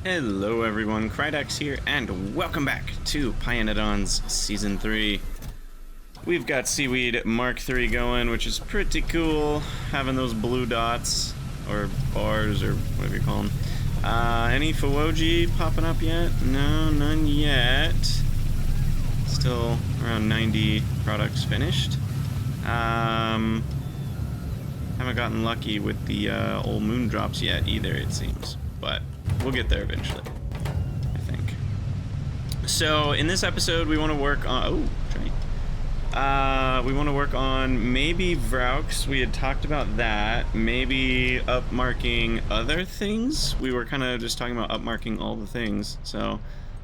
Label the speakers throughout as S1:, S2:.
S1: Hello everyone, Krydax here, and welcome back to pYanodon's Season 3. We've got Seaweed Mark III going, which is pretty cool, having those blue dots, or bars, or whatever you call them. Any Fuoji popping up yet? No, none yet. Still around 90 products finished. Haven't gotten lucky with the old moon drops yet either, it seems, but we'll get there eventually, I think. So in this episode, we want to work on. We want to work on maybe Vraux. We had talked about that. Maybe upmarking other things. We were kind of just talking about upmarking all the things. So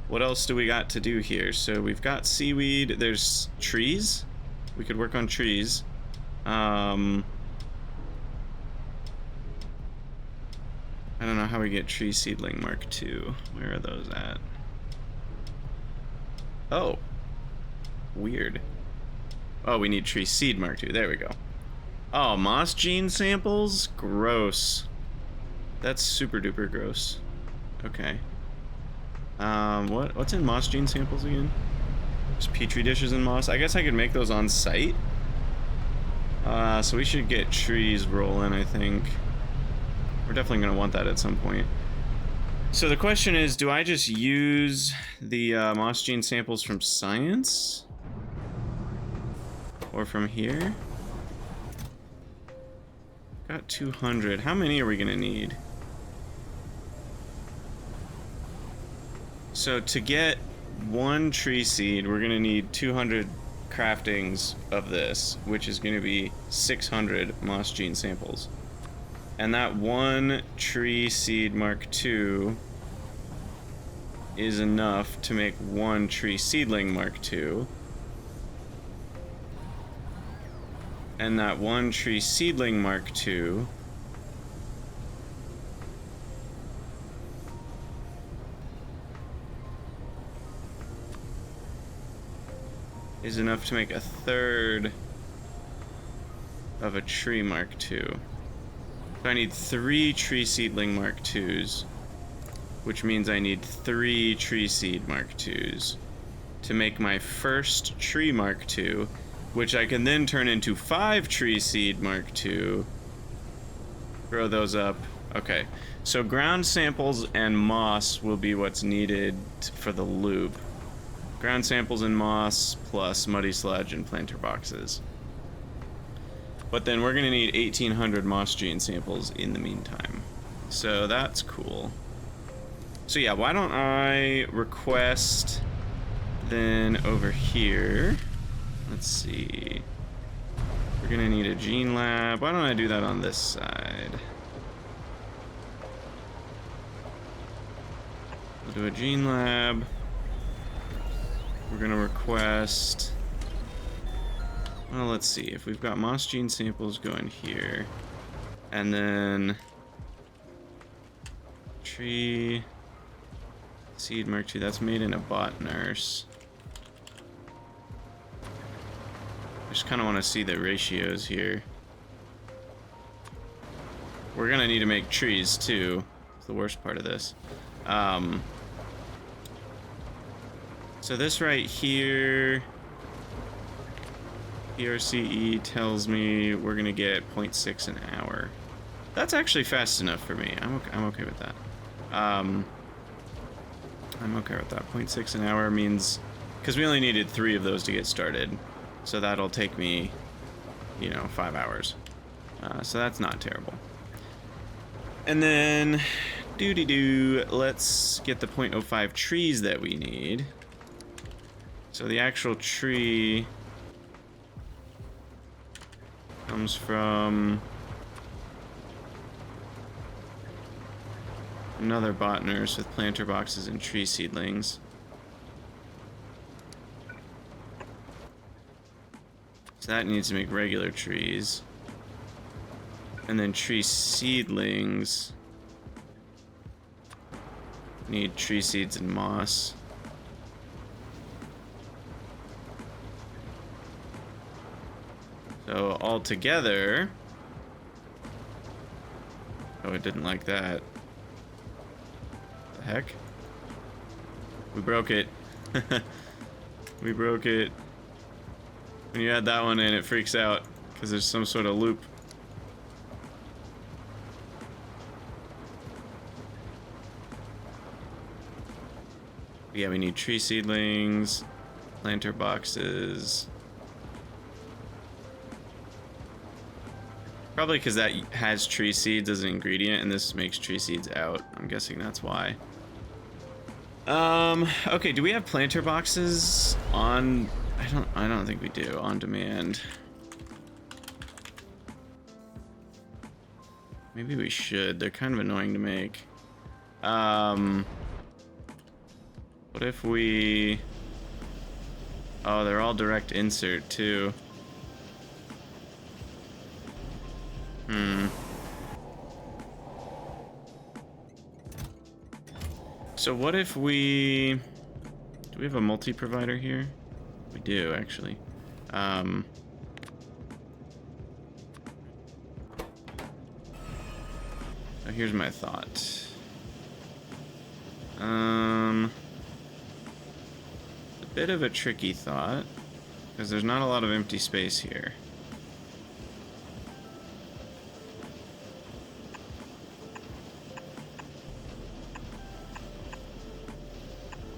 S1: what else do we got to do here? So we've got seaweed. There's trees. We could work on trees. I don't know how we get tree seedling Mark II. Where are those at? Oh. Weird. Oh, we need tree seed Mark II. There we go. Oh, moss gene samples? Gross. That's super duper gross. Okay. What's in moss gene samples again? Just petri dishes and moss. I guess I could make those on site. So we should get trees rolling, I think. We're definitely going to want that at some point. So the question is, do I just use the moss gene samples from science? Or from here? Got 200. How many are we going to need? So to get one tree seed, we're going to need 200 craftings of this, which is going to be 600 moss gene samples. And that one tree seed Mark II is enough to make one tree seedling Mark II. And that one tree seedling Mark II is enough to make a third of a tree Mark II. So I need 3 tree seedling Mark IIs, which means I need 3 tree seed Mark IIs to make my first tree Mark II, which I can then turn into 5 tree seed Mark II. Grow those up. Okay, so ground samples and moss will be what's needed for the loop. Ground samples and moss plus muddy sludge and planter boxes. But then we're gonna need 1,800 moss gene samples in the meantime. So that's cool. So yeah, why don't I request then over here, let's see. We're gonna need a gene lab. Why don't I do that on this side? We'll do a gene lab. We're gonna request, well, let's see, if we've got moss gene samples going here, and then tree seed Mark II, that's made in a bot nurse. I just kind of want to see the ratios here. We're gonna need to make trees too. It's the worst part of this. So this right here, PRCE tells me we're gonna get 0.6 an hour. That's actually fast enough for me. I'm okay with that. I'm okay with that. 0.6 an hour means, because we only needed 3 of those to get started, so that'll take me, 5 hours. So that's not terrible. And then, let's get the 0.05 trees that we need. So the actual tree comes from another bot nurse with planter boxes and tree seedlings. So that needs to make regular trees. And then tree seedlings need tree seeds and moss. So all together, oh, it didn't like that. What the heck? We broke it. We broke it. When you add that one in, it freaks out because there's some sort of loop. Yeah, we need tree seedlings, planter boxes. Probably because that has tree seeds as an ingredient, and this makes tree seeds out. I'm guessing that's why. Okay, do we have planter boxes on? I don't think we do. On demand. Maybe we should. They're kind of annoying to make. What if we... Oh, they're all direct insert, too. So what if we... Do we have a multi-provider here? We do, actually. So here's my thought. A bit of a tricky thought, because there's not a lot of empty space here.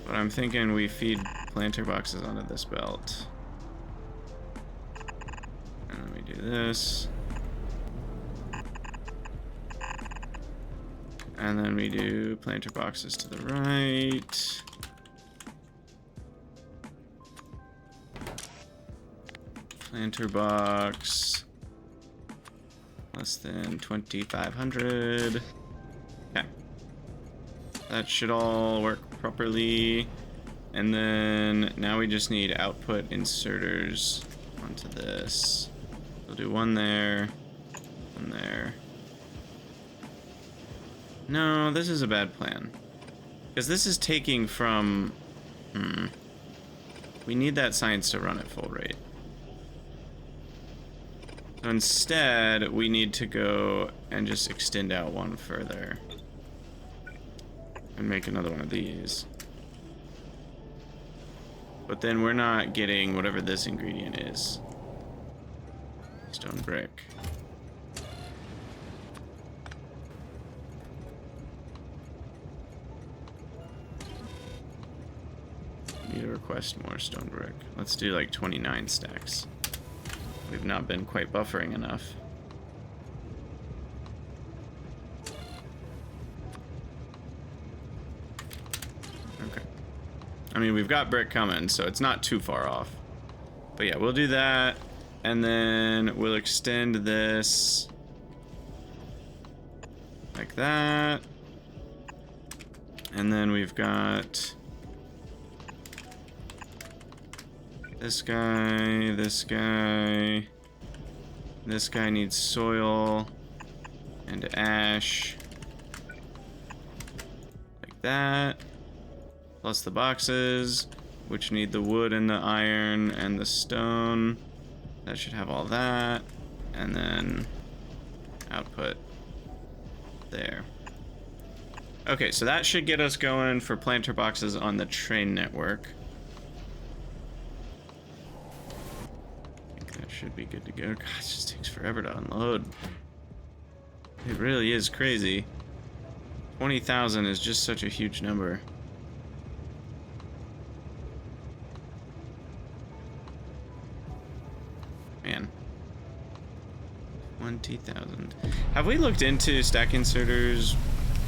S1: But I'm thinking we feed planter boxes onto this belt. And then we do this. And then we do planter boxes to the right. Planter box. Less than 2,500. Okay. That should all work properly. And then now we just need output inserters onto this. We'll do one there, one there. No, this is a bad plan. Because this is taking from... We need that science to run at full rate. So instead, we need to go and just extend out one further. And make another one of these. But then we're not getting whatever this ingredient is. Stone brick. Need to request more stone brick. Let's do like 29 stacks. We've not been quite buffering enough. Okay. I mean, we've got brick coming, so it's not too far off. But yeah, we'll do that. And then we'll extend this like that. And then we've got this guy, this guy. This guy needs soil and ash. Like that. Plus the boxes, which need the wood and the iron and the stone. That should have all that. And then output there. Okay, so that should get us going for planter boxes on the train network. I think that should be good to go. God, it just takes forever to unload. It really is crazy. 20,000 is just such a huge number. Man. 20,000. Have we looked into stack inserters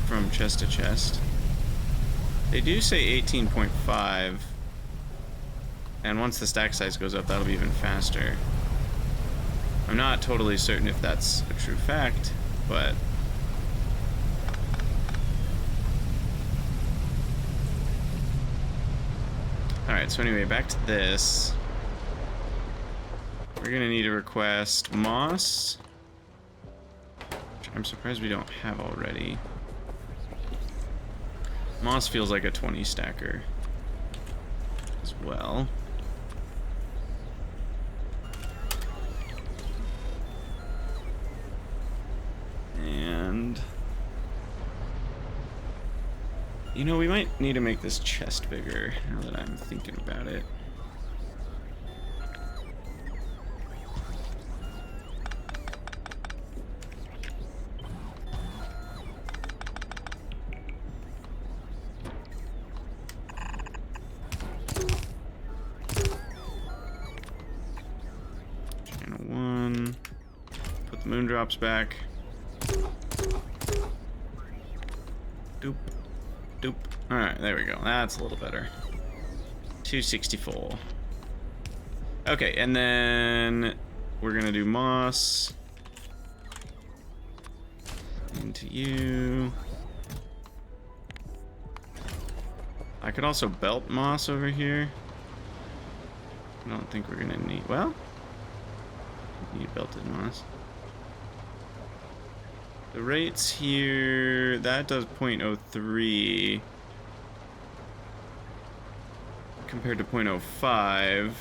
S1: from chest to chest? They do say 18.5. And once the stack size goes up, that'll be even faster. I'm not totally certain if that's a true fact, but... Alright, so anyway, back to this. We're gonna need to request moss, which I'm surprised we don't have already. Moss feels like a 20 stacker as well. And You know, we might need to make this chest bigger, now that I'm thinking about it. Channel 1. Put the moondrops back. Doop. Doop. Alright, there we go. That's a little better. 264. Okay, and then we're gonna do moss. Into you. I could also belt moss over here. I don't think we're gonna need, well, need belted moss. The rates here, that does 0.03 compared to 0.05.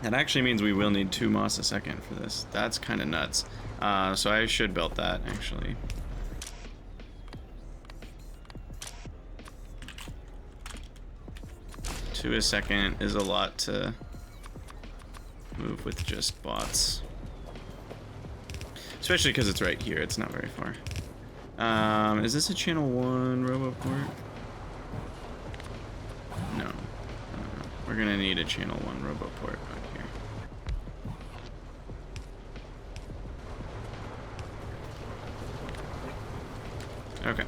S1: That actually means we will need 2 moss a second for this. That's kind of nuts. So I should belt that, actually. Two a second is a lot to move with just bots. Especially because it's right here, it's not very far. Is this a channel 1 roboport? No. We're gonna need a channel 1 roboport out here. Okay.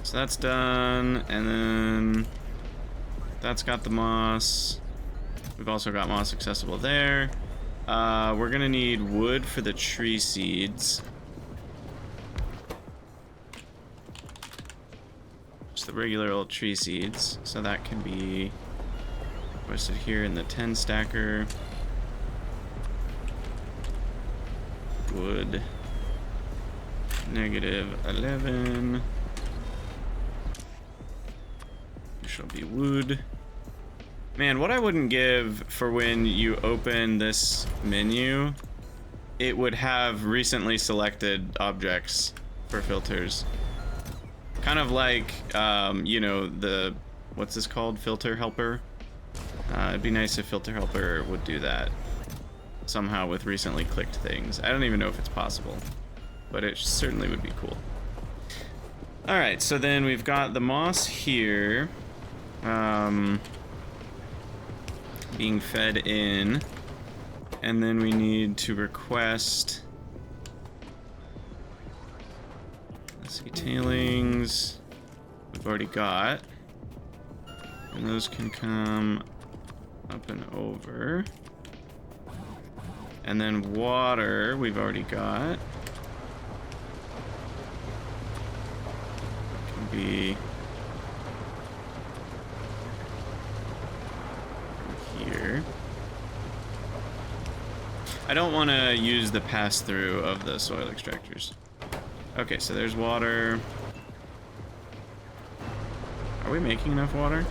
S1: So that's done, and then that's got the moss. We've also got moss accessible there. We're gonna need wood for the tree seeds. Just the regular old tree seeds. So that can be posted here in the 10 stacker. Wood. -11. This shall be wood. Man, what I wouldn't give for when you open this menu, it would have recently selected objects for filters. Kind of like, you know, the, what's this called? Filter helper? It'd be nice if filter helper would do that somehow with recently clicked things. I don't even know if it's possible, but it certainly would be cool. Alright, so then we've got the moss here. Being fed in, and then we need to request, let's see, tailings we've already got, and those can come up and over, and then water we've already got, can be here. I don't want to use the pass-through of the soil extractors. Okay, so there's water. Are we making enough water?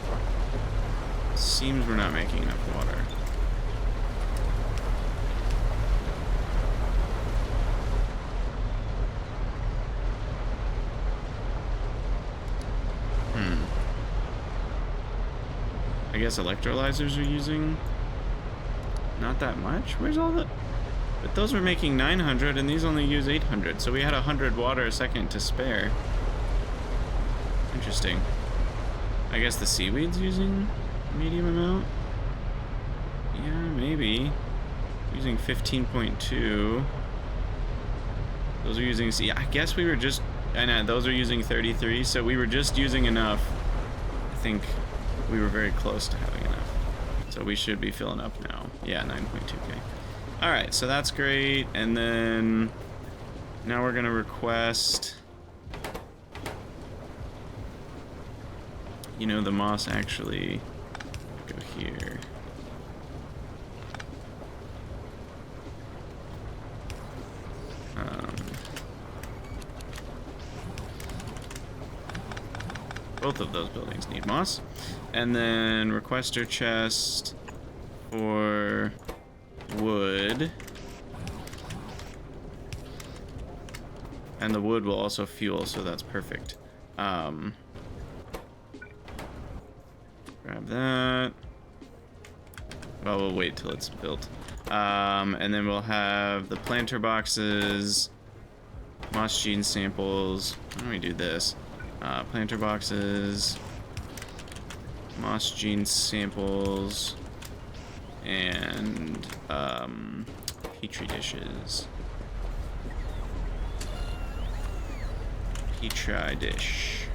S1: Seems we're not making enough water. I guess electrolyzers are using not that much. Where's all the... But those were making 900 and these only use 800. So we had 100 water a second to spare. Interesting. I guess the seaweed's using a medium amount? Yeah, maybe. Using 15.2. Those are using... See, I guess we were just... And those are using 33, so we were just using enough. I think we were very close to having enough. So we should be filling up now. Yeah, 9.2k. Alright, so that's great. And then now we're gonna request, you know, the moss actually go here. Both of those buildings need moss. And then requester chest for wood. And the wood will also fuel, so that's perfect. Grab that. Well, we'll wait till it's built. And then we'll have the planter boxes, moss gene samples. Why don't we do this? Planter boxes, moss gene samples, and petri dishes. Petri dish.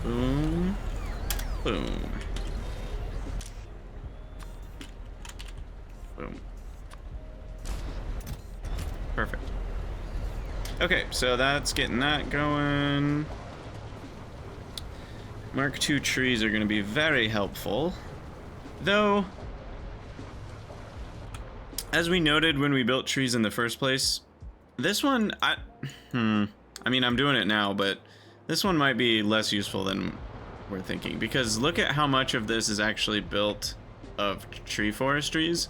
S1: Boom. Boom. Boom. Perfect. Okay, so that's getting that going. Mark II trees are going to be very helpful. Though, as we noted when we built trees in the first place, this one, I mean, I'm doing it now, but this one might be less useful than we're thinking. Because look at how much of this is actually built of tree forestries,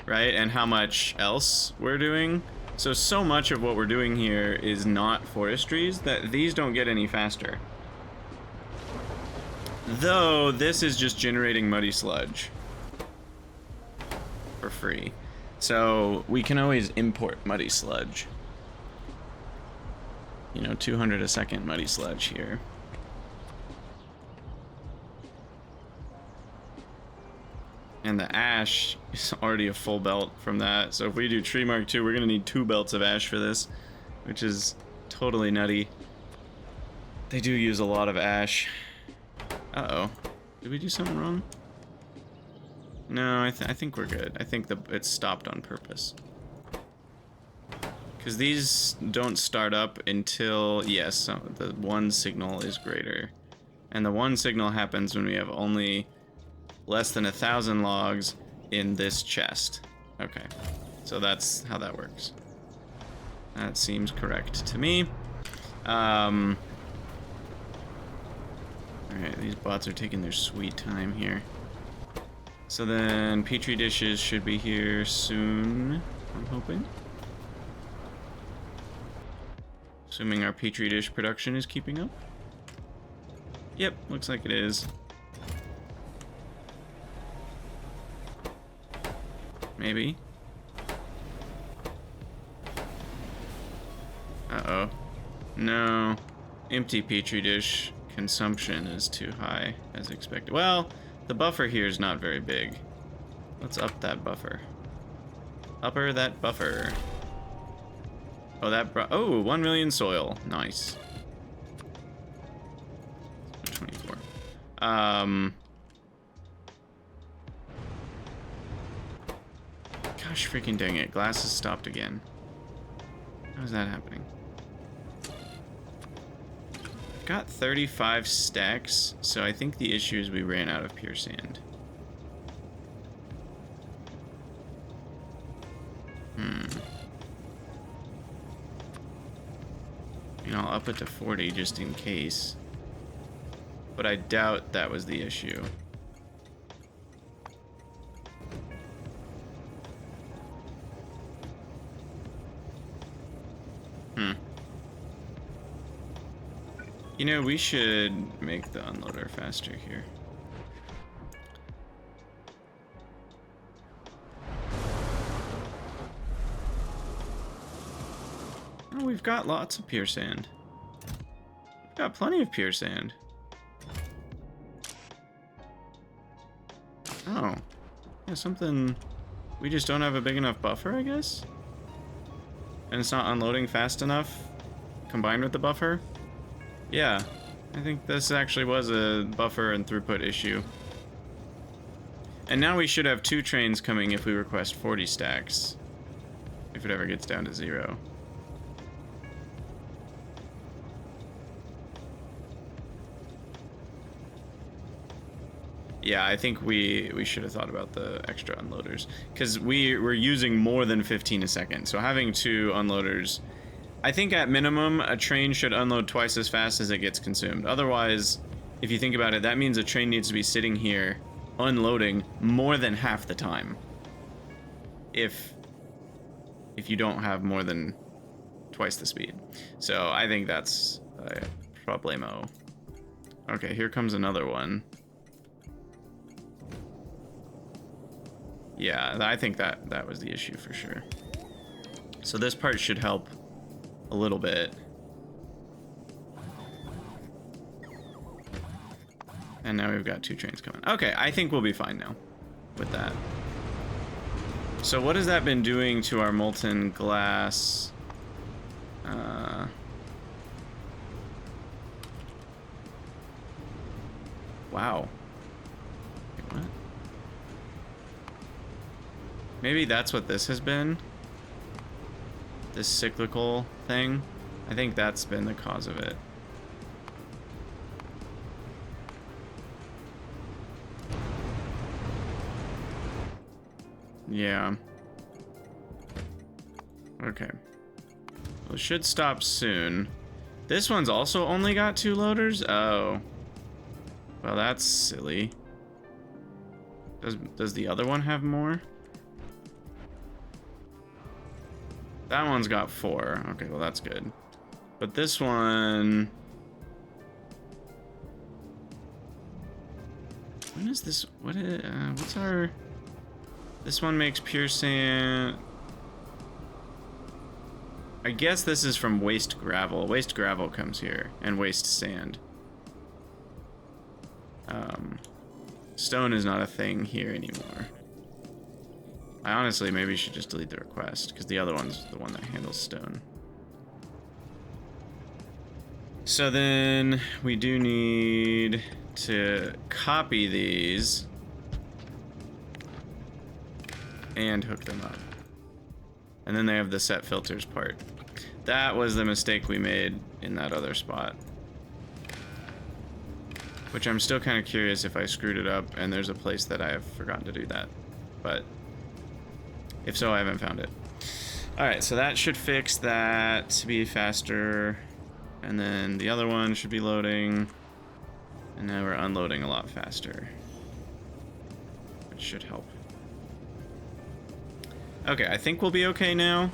S1: right? And how much else we're doing. So much of what we're doing here is not forestries that these don't get any faster. Though, this is just generating muddy sludge for free. So, we can always import muddy sludge. You know, 200 a second muddy sludge here. And the ash is already a full belt from that. So if we do tree mark 2, we're going to need 2 belts of ash for this, which is totally nutty. They do use a lot of ash. Uh-oh. Did we do something wrong? No, I think we're good. I think it's stopped on purpose. Because these don't start up until, yes, the one signal is greater. And the one signal happens when we have only less than 1,000 logs in this chest. Okay, so that's how that works. That seems correct to me. Alright, these bots are taking their sweet time here. So then, petri dishes should be here soon, I'm hoping. Assuming our petri dish production is keeping up. Yep, looks like it is. Maybe. Uh-oh. No. Empty petri dish consumption is too high, as expected. Well, the buffer here is not very big. Let's up that buffer. Upper that buffer. Oh, oh, 1 million soil. Nice. 24. Gosh freaking dang it. Glass has stopped again. How's that happening? I've got 35 stacks, so I think the issue is we ran out of pure sand. I'll up it to 40 just in case. But I doubt that was the issue. You know, we should make the unloader faster here. Oh, we've got lots of pure sand. We've got plenty of pure sand. Oh. Yeah, something... We just don't have a big enough buffer, I guess? And it's not unloading fast enough combined with the buffer? Yeah, I think this actually was a buffer and throughput issue. And now we should have 2 trains coming if we request 40 stacks. If it ever gets down to 0. Yeah, I think we should have thought about the extra unloaders. Because we're using more than 15 a second. So having 2 unloaders... I think at minimum, a train should unload twice as fast as it gets consumed. Otherwise, if you think about it, that means a train needs to be sitting here unloading more than half the time. If you don't have more than twice the speed. So I think that's a problemo. Okay, here comes another one. Yeah, I think that was the issue for sure. So this part should help a little bit. And now we've got 2 trains coming. Okay, I think we'll be fine now with that. So what has that been doing to our molten glass? Wow. Wait, what? Maybe that's what this has been? This cyclical thing? I think that's been the cause of it. Yeah. Okay. Well, it should stop soon. This one's also only got 2 loaders? Oh. Well, that's silly. Does the other one have more? That one's got 4. Okay, well that's good. But this one... When is this? What's our... This one makes pure sand... I guess this is from waste gravel. Waste gravel comes here, and waste sand. Stone is not a thing here anymore. I honestly maybe should just delete the request, because the other one's the one that handles stone. So then we do need to copy these and hook them up. And then they have the set filters part. That was the mistake we made in that other spot. Which I'm still kind of curious if I screwed it up and there's a place that I have forgotten to do that. But if so, I haven't found it. Alright, so that should fix that to be faster. And then the other one should be loading. And now we're unloading a lot faster. Which should help. Okay, I think we'll be okay now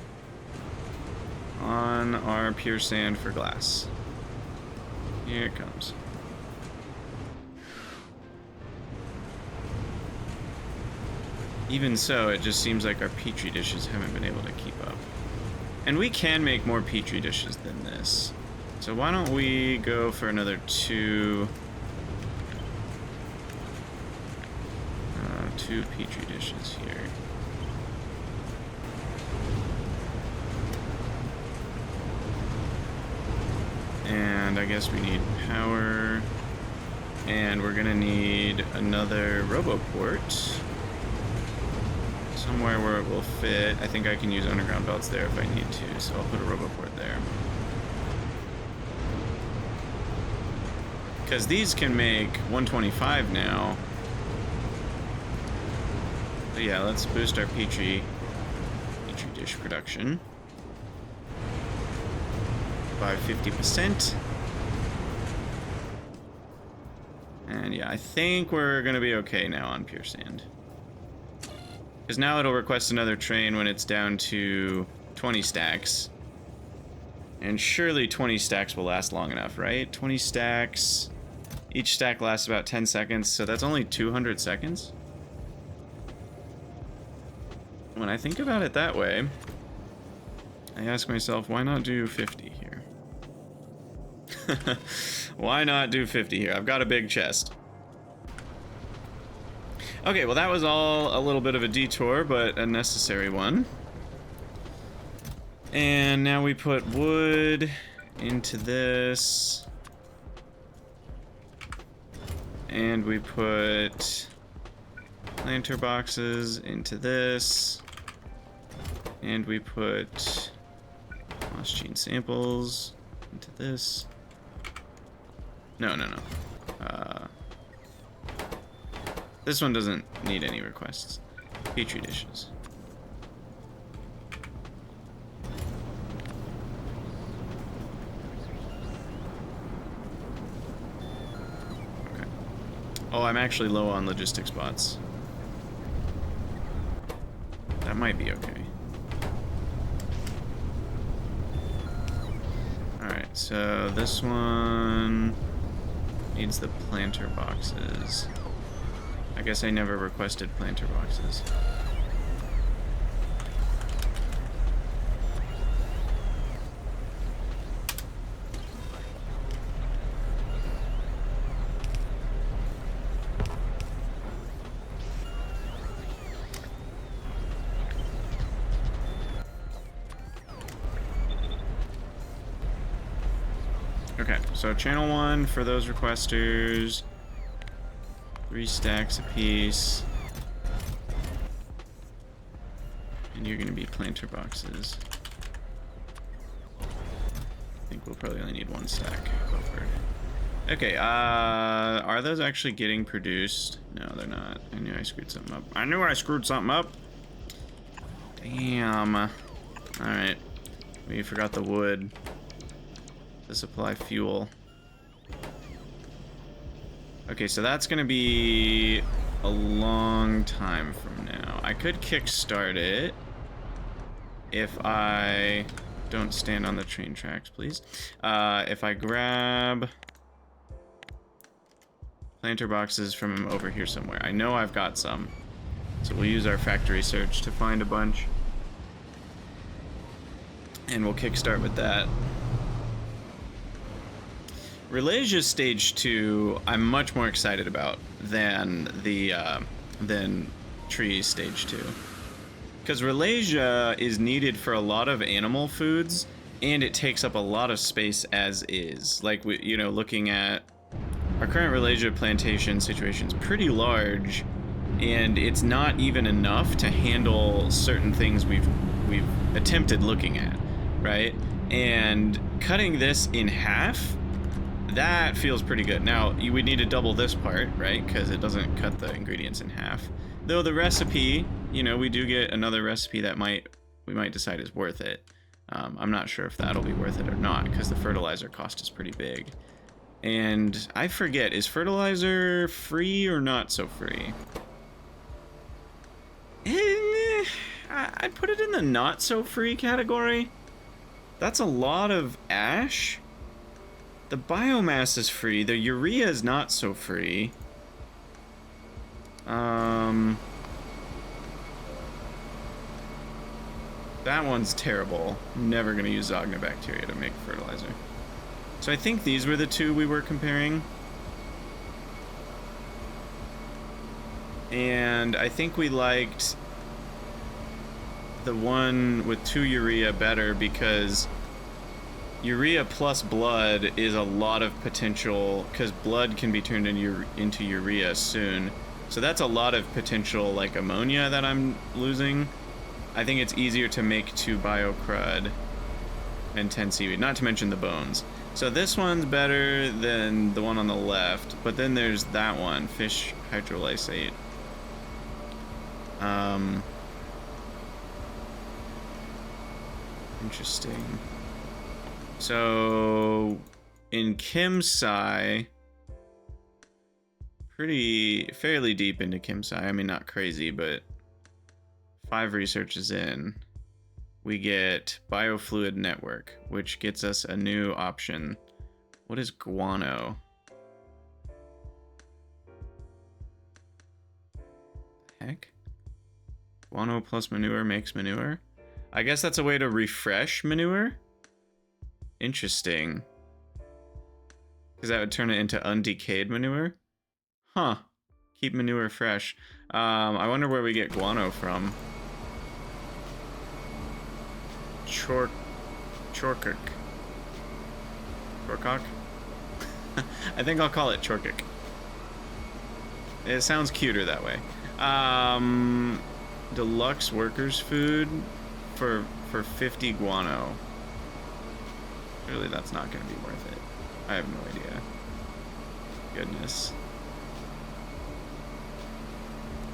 S1: on our pure sand for glass. Here it comes. Even so, it just seems like our petri dishes haven't been able to keep up. And we can make more petri dishes than this. So why don't we go for another 2 petri dishes here. And I guess we need power. And we're gonna need another RoboPort. Somewhere where it will fit. I think I can use underground belts there if I need to, so I'll put a RoboPort there. Because these can make 125 now. So yeah, let's boost our petri dish production by 50%. And yeah, I think we're gonna be okay now on pure sand. Because now it'll request another train when it's down to 20 stacks. And surely 20 stacks will last long enough, right? 20 stacks. Each stack lasts about 10 seconds, so that's only 200 seconds. When I think about it that way, I ask myself, why not do 50 here? Why not do 50 here? I've got a big chest. Okay, well that was all a little bit of a detour, but a necessary one. And now we put wood into this. And we put lantern boxes into this. And we put moss gene samples into this. No. This one doesn't need any requests. Petri dishes. Okay. Oh, I'm actually low on logistics bots. That might be okay. So this one needs the planter boxes. I guess I never requested planter boxes. Okay, so channel 1 for those requesters. 3 stacks apiece. And you're gonna be planter boxes. I think we'll probably only need 1 stack. Go for it. Okay, are those actually getting produced? No, they're not. I knew I screwed something up. I knew I screwed something up! Damn. Alright. We forgot the wood to supply fuel. Okay, so that's gonna be a long time from now. I could kickstart it if I don't stand on the train tracks, please. If I grab planter boxes from over here somewhere. I know I've got some. So we'll use our factory search to find a bunch. And we'll kickstart with that. Relaysia Stage 2, I'm much more excited about than the than Tree Stage 2. Because Relaysia is needed for a lot of animal foods, and it takes up a lot of space as is. Like, you know, looking at our current Relaysia plantation situation is pretty large, and it's not even enough to handle certain things we've attempted looking at, right? And cutting this in half, that feels pretty good. Now, you would need to double this part, right? Because it doesn't cut the ingredients in half. Though the recipe, you know, we do get another recipe that we might decide is worth it. I'm not sure if that'll be worth it or not, because the fertilizer cost is pretty big. And I forget, is fertilizer free or not so free? I'd put it in the not so free category. That's a lot of ash. The biomass is free. The urea is not so free. That one's terrible. I'm never gonna use Zognobacteria to make fertilizer. So I think these were the two we were comparing. And I think we liked the one with 2 urea better because urea plus blood is a lot of potential, because blood can be turned into urea soon. So that's a lot of potential, like, ammonia that I'm losing. I think it's easier to make 2 biocrud and 10 seaweed, not to mention the bones. So this one's better than the one on the left, but then there's that one, fish hydrolysate. Interesting. So in Kimsai, fairly deep into Kimsai. I mean, not crazy, but 5 researches in, we get biofluid network, which gets us a new option. What is guano? Heck? Guano plus manure makes manure? I guess that's a way to refresh manure? Interesting. Because that would turn it into undecayed manure? Huh. Keep manure fresh. I wonder where we get guano from. Chorkok. Chorkok? I think I'll call it Chorkok. It sounds cuter that way. Deluxe workers food for 50 guano. Really, that's not going to be worth it. I have no idea. Goodness.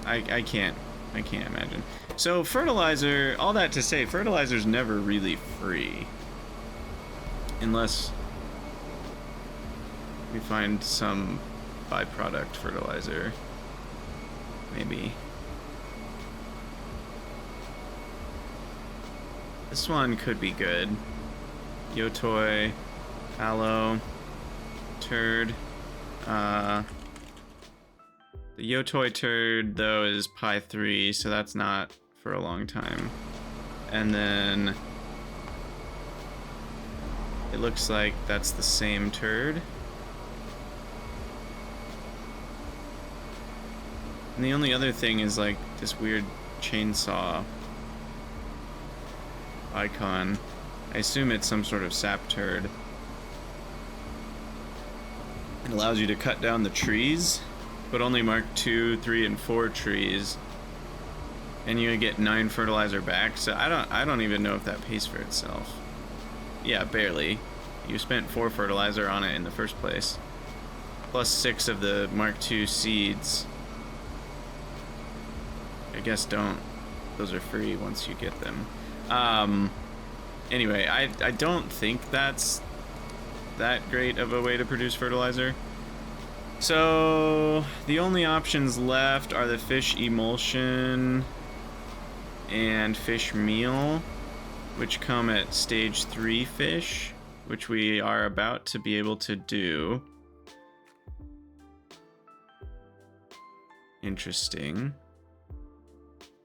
S1: I can't imagine. So fertilizer, all that to say, fertilizer's never really free. Unless we find some byproduct fertilizer. Maybe. This one could be good. Yotoi. Aloe. Turd. The Yotoi turd, though, is py3, so that's not for a long time. And then it looks like that's the same turd. And the only other thing is like this weird chainsaw icon. I assume it's some sort of sap turd. It allows you to cut down the trees, but only mark 2, 3, and 4 trees. And you get 9 fertilizer back, so I don't even know if that pays for itself. Yeah, barely. You spent 4 fertilizer on it in the first place. Plus 6 of the Mark II seeds. I guess don't. Those are free once you get them. Anyway, I don't think that's that great of a way to produce fertilizer. So the only options left are the fish emulsion and fish meal, which come at stage 3 fish, which we are about to be able to do. Interesting.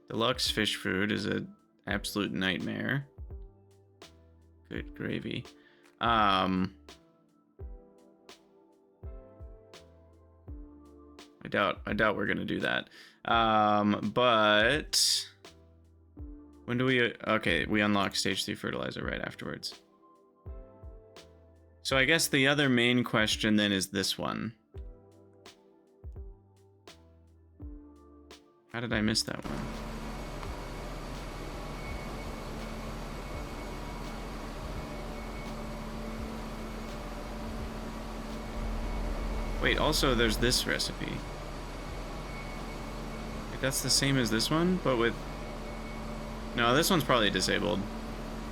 S1: Deluxe fish food is an absolute nightmare. Good gravy. I doubt we're gonna do that. But when do we? Okay, we unlock stage 3 fertilizer right afterwards. So I guess the other main question then is this one. How did I miss that one? Wait, also there's this recipe. Like, that's the same as this one, but with... No, this one's probably disabled,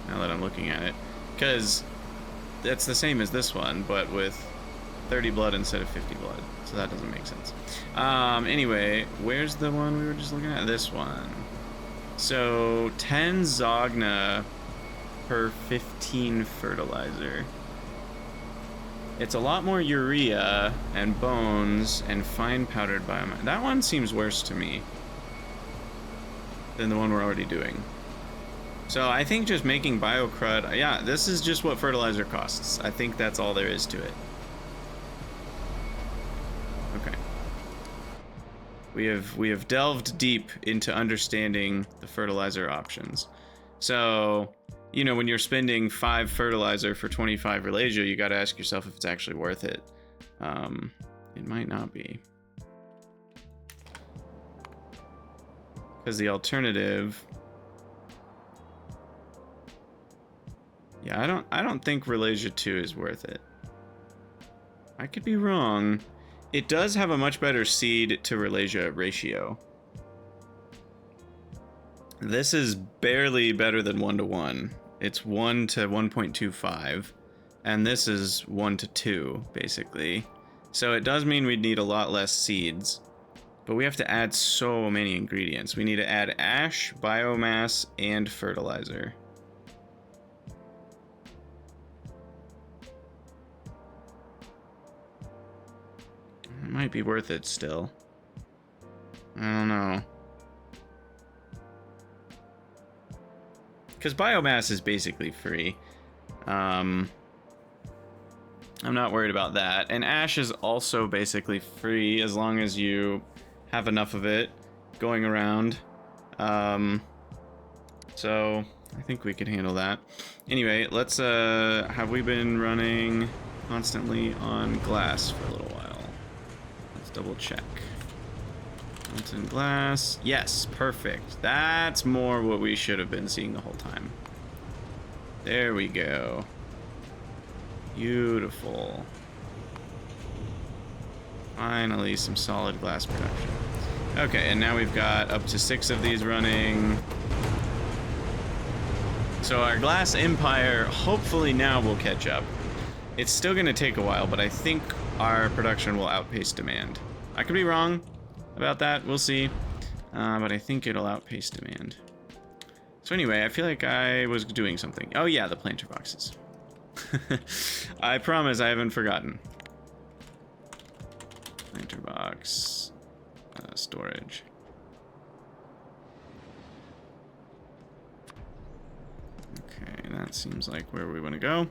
S1: now that I'm looking at it. Because that's the same as this one, but with 30 blood instead of 50 blood. So that doesn't make sense. Anyway, where's the one we were just looking at? This one. So, 10 Zogna per 15 fertilizer. It's a lot more urea and bones and fine powdered biomass. That one seems worse to me than the one we're already doing. So I think just making biocrud, yeah, this is just what fertilizer costs. I think that's all there is to it. Okay. We have delved deep into understanding the fertilizer options. So, you know, when you're spending 5 fertilizer for 25 Ralasia, you got to ask yourself if it's actually worth it. It might not be. Because the alternative... Yeah, I don't think Ralasia 2 is worth it. I could be wrong. It does have a much better seed to Ralasia ratio. This is barely better than 1:1. It's 1 to 1.25, and this is 1 to 2, basically. So it does mean we'd need a lot less seeds, but we have to add so many ingredients. We need to add ash, biomass, and fertilizer. It might be worth it still. I don't know. Because biomass is basically free. I'm not worried about that. And ash is also basically free as long as you have enough of it going around. So I think we could handle that. Anyway, let's have we been running constantly on glass for a little while? Let's double check. Molten glass. Yes, perfect. That's more what we should have been seeing the whole time. There we go. Beautiful. Finally, some solid glass production. Okay, and now we've got up to 6 of these running. So our glass empire hopefully now will catch up. It's still going to take a while, but I think our production will outpace demand. I could be wrong about that, we'll see, but I think it'll outpace demand. So anyway, I feel like I was doing something. Oh yeah, the planter boxes. I promise I haven't forgotten. Planter box. Storage. Okay, that seems like where we want to go.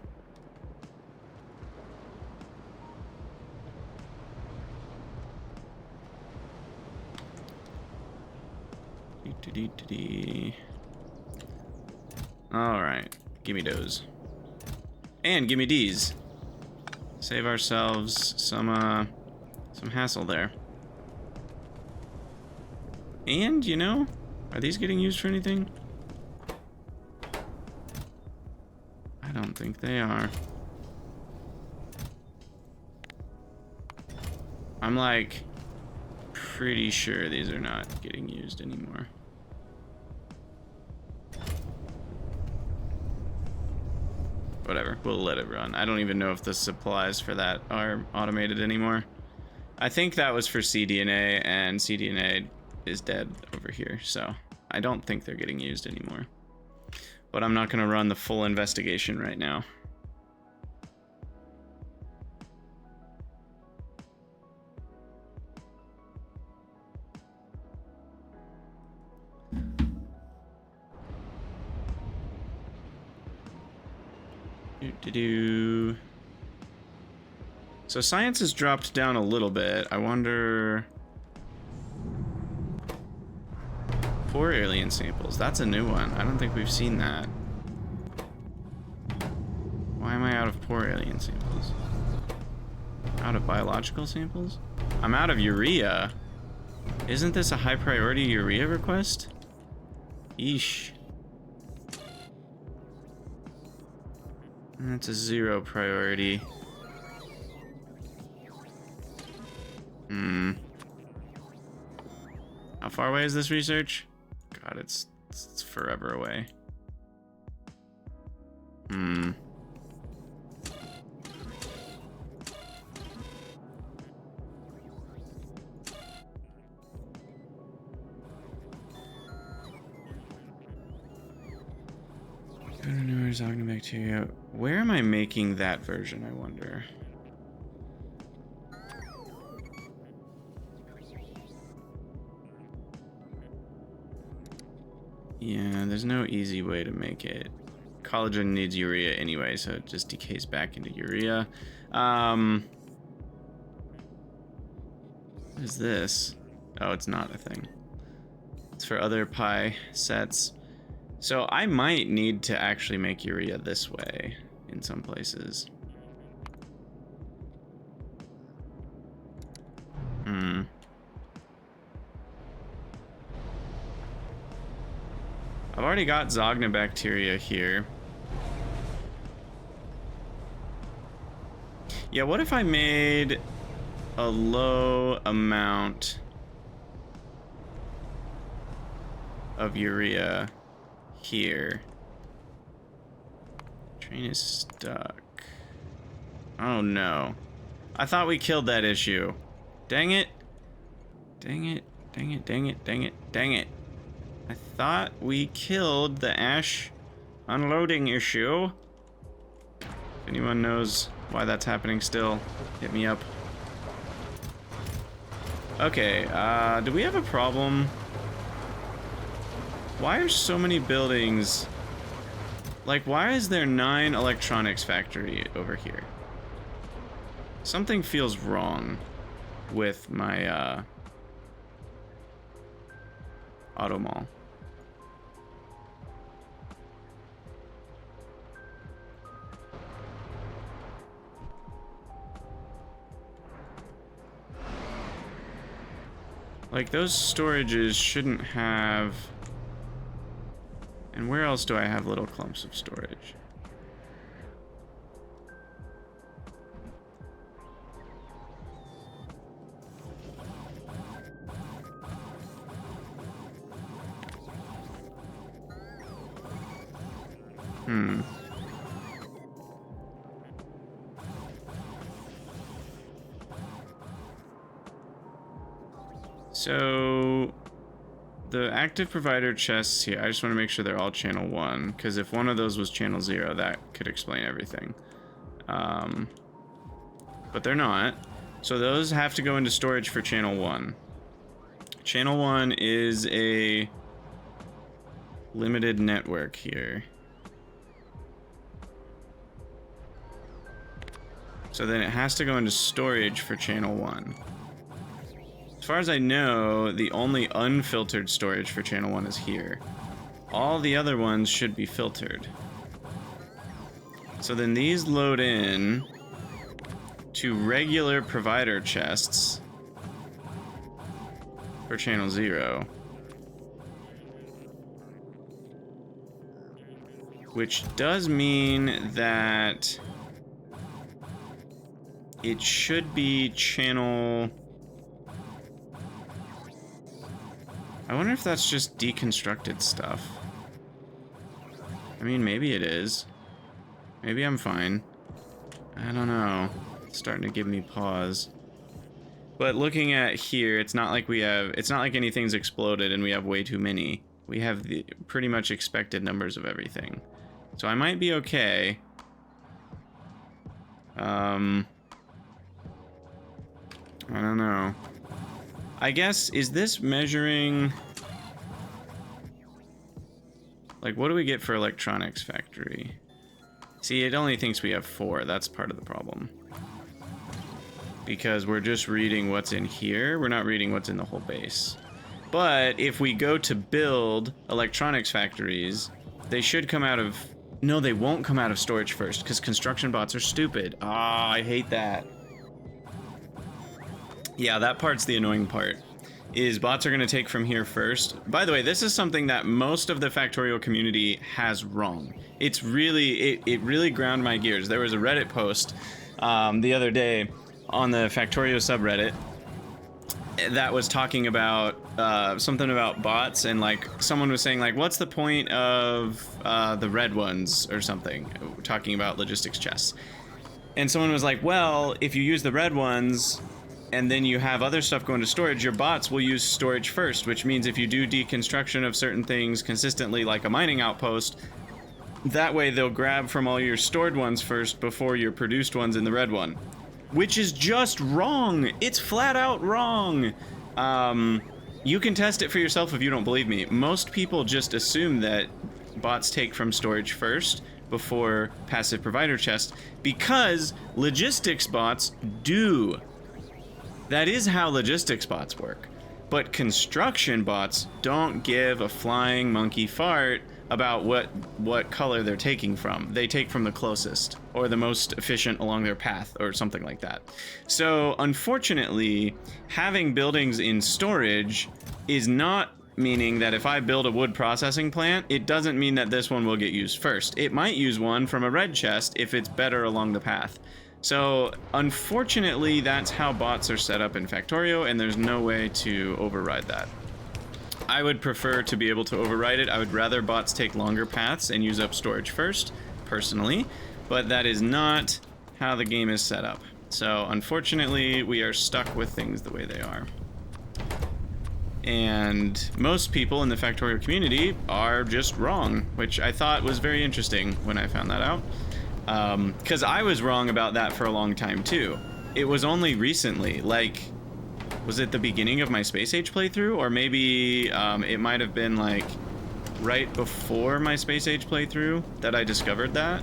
S1: Alright, gimme those. And gimme these. Save ourselves some hassle there. And, you know, are these getting used for anything? I don't think they are. I'm like pretty sure these are not getting used anymore. Whatever, we'll let it run. I don't even know if the supplies for that are automated anymore. I think that was for cDNA, and cDNA is dead over here, so I don't think they're getting used anymore. But I'm not gonna run the full investigation right now. So science has dropped down a little bit. I wonder... Poor alien samples. That's a new one. I don't think we've seen that. Why am I out of poor alien samples? Out of biological samples? I'm out of urea. Isn't this a high priority urea request? Eesh. That's a 0 priority. How far away is this research? God, it's forever away. Bacteria. Where am I making that version, I wonder? Yeah, there's no easy way to make it. Collagen needs urea anyway, so it just decays back into urea. What is this? Oh, it's not a thing. It's for other pi sets. So I might need to actually make urea this way in some places. I've already got Zognobacteria here. Yeah, what if I made a low amount of urea here? Train is stuck. Oh no. I thought we killed that issue. Dang it. Dang it. Dang it. Dang it. Dang it. Dang it. I thought we killed the ash unloading issue. If anyone knows why that's happening still, hit me up. Okay, do we have a problem? Why are so many buildings... Like, why is there 9 electronics factory over here? Something feels wrong with my, auto mall. Like, those storages shouldn't have... And where else do I have little clumps of storage? So the active provider chests here, I just want to make sure they're all channel 1, because if one of those was channel 0, that could explain everything. But they're not. So those have to go into storage for channel 1. Channel 1 is a limited network here. So then it has to go into storage for channel 1. As far as I know, the only unfiltered storage for channel 1 is here. All the other ones should be filtered. So then these load in to regular provider chests for channel 0. Which does mean that it should be channel... I wonder if that's just deconstructed stuff. I mean, maybe it is. Maybe I'm fine. I don't know. It's starting to give me pause. But looking at here, it's not like we have... It's not like anything's exploded and we have way too many. We have the pretty much expected numbers of everything. So I might be okay. I don't know. I guess, is this measuring... Like, what do we get for electronics factory? See, it only thinks we have 4. That's part of the problem. Because we're just reading what's in here. We're not reading what's in the whole base. But if we go to build electronics factories, they should come out of... No, they won't come out of storage first, because construction bots are stupid. Ah, I hate that. Yeah, that part's the annoying part, is bots are going to take from here first. By the way, this is something that most of the Factorio community has wrong. It's really, it really ground my gears. There was a Reddit post the other day on the Factorio subreddit that was talking about something about bots, and like someone was saying like, what's the point of the red ones or something, talking about logistics chests. And someone was like, well, if you use the red ones and then you have other stuff going to storage, your bots will use storage first, which means if you do deconstruction of certain things consistently, like a mining outpost, that way they'll grab from all your stored ones first before your produced ones in the red one. Which is just wrong. It's flat out wrong. You can test it for yourself if you don't believe me. Most people just assume that bots take from storage first before passive provider chest, because logistics bots do. That is how logistics bots work. But construction bots don't give a flying monkey fart about what color they're taking from. They take from the closest, or the most efficient along their path, or something like that. So, unfortunately, having buildings in storage is not meaning that if I build a wood processing plant, it doesn't mean that this one will get used first. It might use one from a red chest if it's better along the path. So, unfortunately, that's how bots are set up in Factorio, and there's no way to override that. I would prefer to be able to override it. I would rather bots take longer paths and use up storage first, personally, but that is not how the game is set up. So, unfortunately, we are stuck with things the way they are. And most people in the Factorio community are just wrong, which I thought was very interesting when I found that out. Because I was wrong about that for a long time too. It was only recently, like, was it the beginning of my Space Age playthrough? Or maybe it might have been like right before my Space Age playthrough that I discovered that.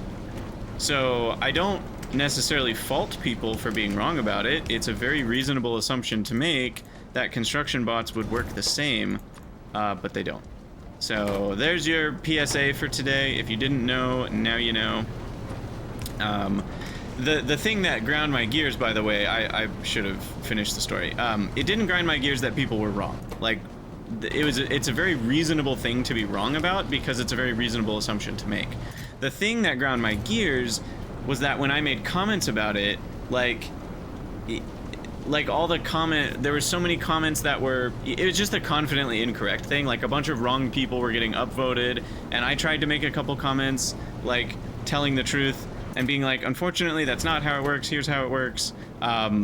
S1: So I don't necessarily fault people for being wrong about it. It's a very reasonable assumption to make that construction bots would work the same, but they don't. So there's your PSA for today. If you didn't know, now you know. The thing that ground my gears, by the way, I should have finished the story. It didn't grind my gears that people were wrong. Like, it's a very reasonable thing to be wrong about, because it's a very reasonable assumption to make. The thing that ground my gears was that when I made comments about it, like all the there were so many comments that were, it was just a confidently incorrect thing. Like, a bunch of wrong people were getting upvoted, and I tried to make a couple comments, like, telling the truth, and being like, unfortunately, that's not how it works. Here's how it works.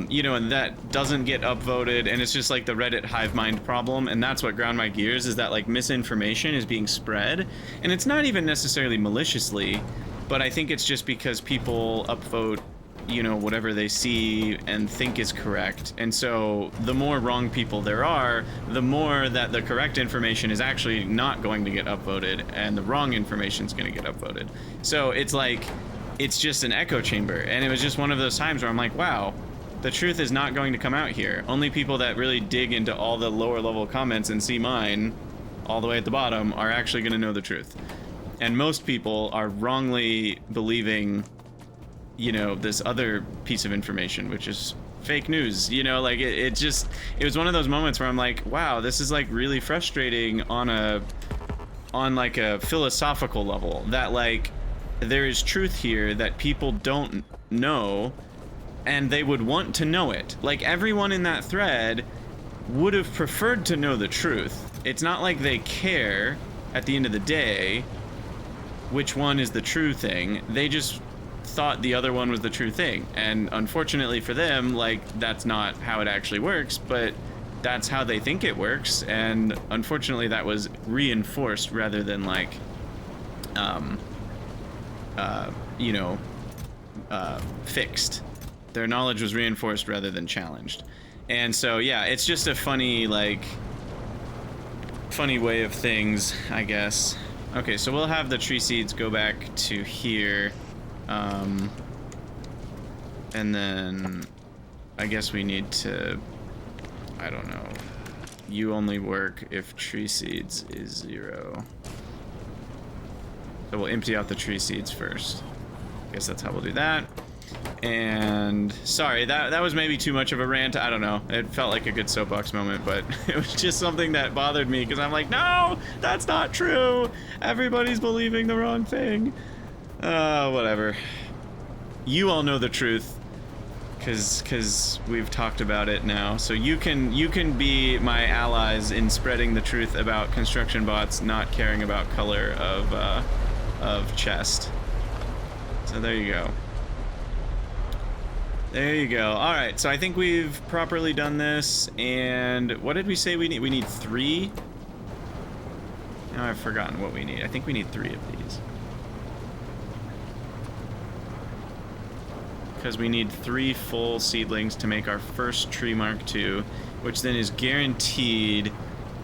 S1: You know, and that doesn't get upvoted, and it's just like the Reddit hive mind problem, and that's what ground my gears, is that like misinformation is being spread, and it's not even necessarily maliciously, but I think it's just because people upvote, you know, whatever they see and think is correct, and so the more wrong people there are, the more that the correct information is actually not going to get upvoted, and the wrong information is going to get upvoted. So it's like, it's just an echo chamber, and it was just one of those times where I'm like, wow, the truth is not going to come out here. Only people that really dig into all the lower level comments and see mine all the way at the bottom are actually going to know the truth. And most people are wrongly believing, you know, this other piece of information, which is fake news. You know, like it was one of those moments where I'm like, wow, this is like really frustrating on like a philosophical level, that like there is truth here that people don't know, and they would want to know it. Like, everyone in that thread would have preferred to know the truth. It's not like they care at the end of the day which one is the true thing. They just thought the other one was the true thing, and unfortunately for them, like, that's not how it actually works, but that's how they think it works, and unfortunately that was reinforced rather than like you know, fixed. Their knowledge was reinforced rather than challenged. And so, yeah, it's just a funny, like, funny way of things, I guess. Okay, so we'll have the tree seeds go back to here. And then I guess we need to, I don't know. You only work if tree seeds is 0. So we'll empty out the tree seeds first. I guess that's how we'll do that. And sorry, that was maybe too much of a rant. I don't know. It felt like a good soapbox moment, but it was just something that bothered me because I'm like, no, that's not true. Everybody's believing the wrong thing. Whatever. You all know the truth because we've talked about it now. So you can be my allies in spreading the truth about construction bots not caring about color of chest. So there you go. There you go. All right, so I think we've properly done this. And what did we say we need? We need 3? Now I've forgotten what we need. I think we need 3 of these. Because we need 3 full seedlings to make our first tree Mark II, which then is guaranteed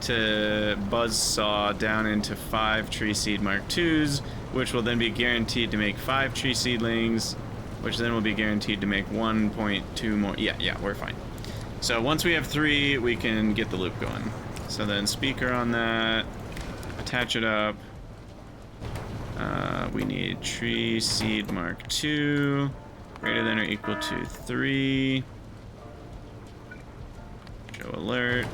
S1: to buzzsaw down into 5 tree seed Mark IIs, which will then be guaranteed to make 5 tree seedlings, which then will be guaranteed to make 1.2 more. Yeah, we're fine. So once we have 3, we can get the loop going. So then speaker on that, attach it up. We need tree seed Mark II, greater than or equal to 3. Show alert.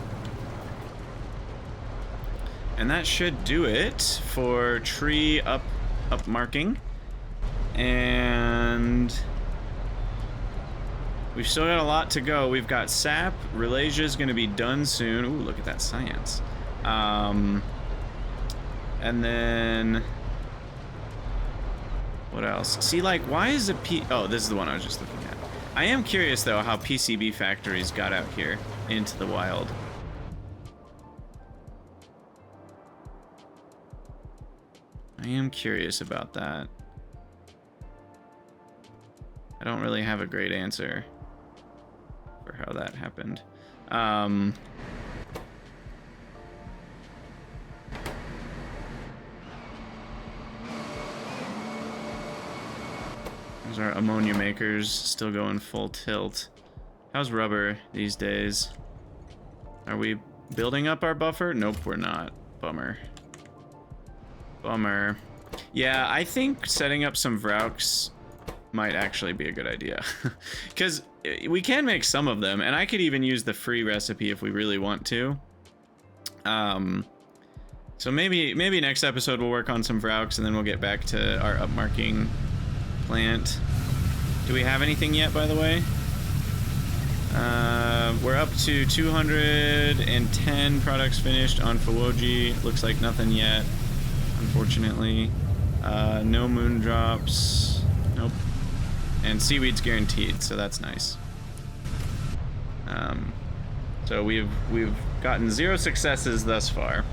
S1: And that should do it for tree up marking. And we've still got a lot to go. We've got sap. Relasia is going to be done soon. Ooh, look at that science. And then what else? See, like, why is a oh, this is the one I was just looking at. I am curious though how PCB factories got out here into the wild. I am curious about that. I don't really have a great answer for how that happened. Those are ammonia makers still going full tilt. How's rubber these days? Are we building up our buffer? Nope, we're not. Bummer. Bummer. Yeah, I think setting up some Vrauks might actually be a good idea. Because we can make some of them, and I could even use the free recipe if we really want to. So maybe next episode we'll work on some Vrauks, and then we'll get back to our upmarking plant. Do we have anything yet, by the way? We're up to 210 products finished on Fawoji. Looks like nothing yet, unfortunately. No moon drops. Nope. And seaweed's guaranteed, so that's nice. So we've gotten 0 successes thus far.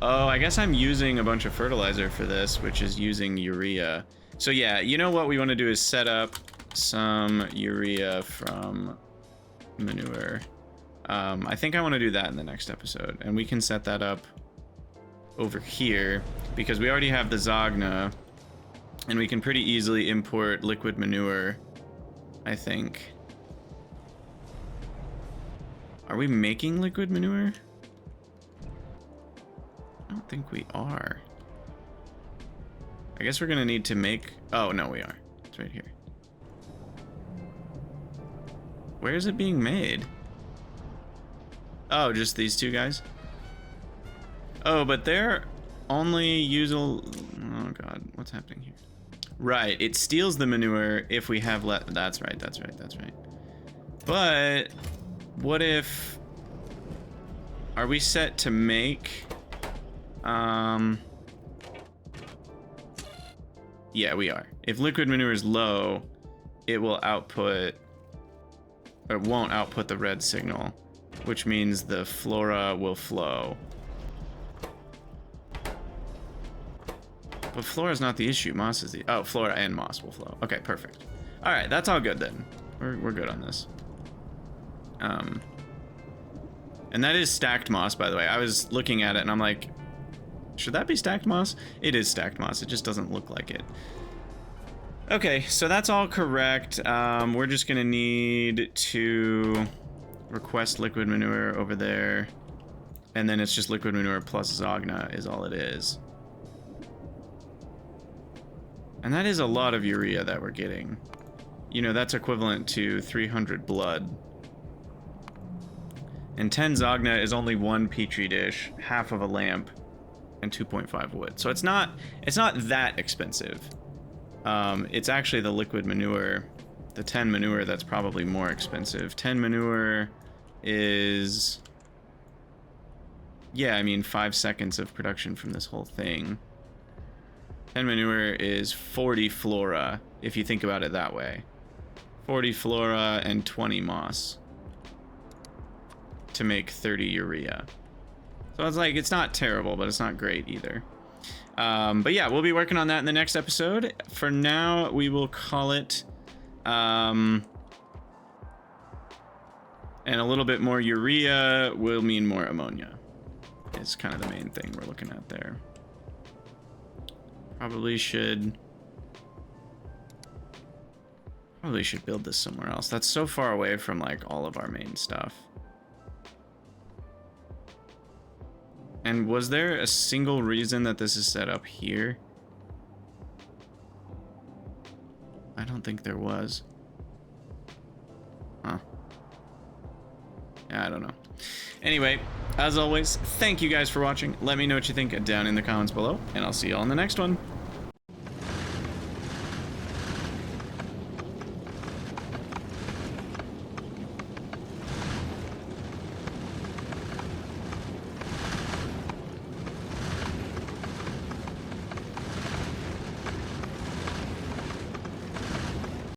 S1: Oh, I guess I'm using a bunch of fertilizer for this, which is using urea. So yeah, you know what we want to do is set up some urea from manure. I think I want to do that in the next episode, and we can set that up over here because we already have the Zogna, and we can pretty easily import liquid manure, I think. Are we making liquid manure? I don't think we are. I guess we're gonna need to make... Oh, no, we are. It's right here. Where is it being made? Oh, just these two guys? Oh, but they're only usable... Oh, God. What's happening here? Right. It steals the manure if we have left... That's right. That's right. That's right. But what if... Are we set to make... Yeah, we are. If liquid manure is low, it will output... Or it won't output the red signal, which means the flora will flow. But flora is not the issue. Moss is the... Oh, flora and moss will flow. Okay, perfect. All right, that's all good then. We're good on this. And that is stacked moss, by the way. I was looking at it and I'm like, should that be stacked moss? It is stacked moss. It just doesn't look like it. Okay, so that's all correct. We're just gonna need to request liquid manure over there. And then it's just liquid manure plus Zogna is all it is. And that is a lot of urea that we're getting. You know, that's equivalent to 300 blood. And 10 Zogna is only 1 petri dish, half of a lamp, and 2.5 wood. So it's not that expensive. It's actually the liquid manure, the 10 manure, that's probably more expensive. 10 manure is... Yeah, I mean, 5 seconds of production from this whole thing. 10 manure is 40 flora, if you think about it that way. 40 flora and 20 moss to make 30 urea. So it's like, it's not terrible, but it's not great either. But yeah, we'll be working on that in the next episode. For now, we will call it, and a little bit more urea will mean more ammonia. It's kind of the main thing we're looking at there. Probably should build this somewhere else. That's so far away from like all of our main stuff. And was there a single reason that this is set up here? I don't think there was. Huh. Yeah, I don't know. Anyway, as always, thank you guys for watching. Let me know what you think down in the comments below, and I'll see you all in the next one.